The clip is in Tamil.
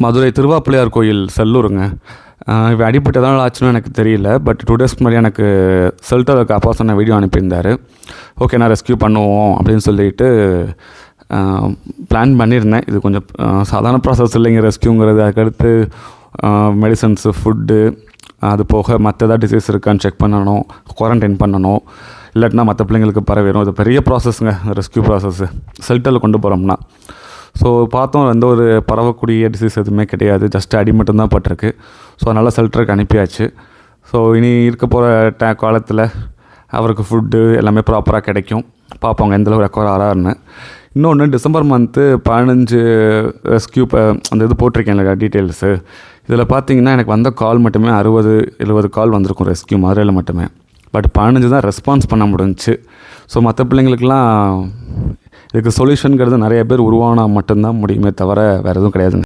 மதுரை திருவாப்பிள்ளையார் கோயில் செல்லூருங்க. இவன் அடிபட்டு எதனால் ஆச்சுன்னு எனக்கு தெரியல. பட் 2 டேஸ்க்கு முன்னாடி எனக்கு செல்டருக்கு அப்பா சொன்ன வீடியோ அனுப்பியிருந்தார். ஓகே, நான் ரெஸ்க்யூ பண்ணுவோம் அப்படின்னு சொல்லிட்டு பிளான் பண்ணியிருந்தேன். இது கொஞ்சம் சாதாரண ப்ராசஸ் இல்லைங்க ரெஸ்க்யூங்கிறது. அதுக்கடுத்து மெடிசன்ஸு, ஃபுட்டு, அது போக மற்ற ஏதாவது டிசீஸ் இருக்கான்னு செக் பண்ணணும், குவாரண்டைன் பண்ணணும், இல்லாட்டினா மற்ற பிள்ளைங்களுக்கு பரவிடும். இது பெரிய ப்ராசஸ்ங்க ரெஸ்க்யூ ப்ராசஸ்ஸு செல்டரில் கொண்டு போகிறோம்னா. ஸோ பார்த்தோம், எந்த ஒரு பரவக்கூடிய டிசீஸ் எதுவுமே கிடையாது, ஜஸ்ட் அடி மட்டும்தான் பட்டிருக்கு. ஸோ அதனால் செல்டருக்கு அனுப்பியாச்சு. ஸோ இனி இருக்க போகிற காலத்தில் அவருக்கு ஃபுட்டு எல்லாமே ப்ராப்பராக கிடைக்கும். பார்ப்போங்க எந்தளவு ரெக்கவர் ஆகிறாருன்னு. இன்னொன்று, டிசம்பர் மந்த்து 15 ரெஸ்க்யூ அந்த இது போட்டிருக்கேன் இல்லையா டீட்டெயில்ஸு. இதில் பார்த்தீங்கன்னா எனக்கு வந்த கால் மட்டுமே 60-70 கால் வந்திருக்கும் ரெஸ்க்யூ மதுரையில் மட்டுமே. பட் 15 தான் ரெஸ்பான்ஸ் பண்ண முடிஞ்சிச்சு. ஸோ மற்ற பிள்ளைங்களுக்கெல்லாம் இதுக்கு சொல்யூஷனுங்கிறது நிறைய பேர் உருவானா மட்டும்தான் முடியுமே தவிர வேறு எதுவும் கிடையாதுங்க.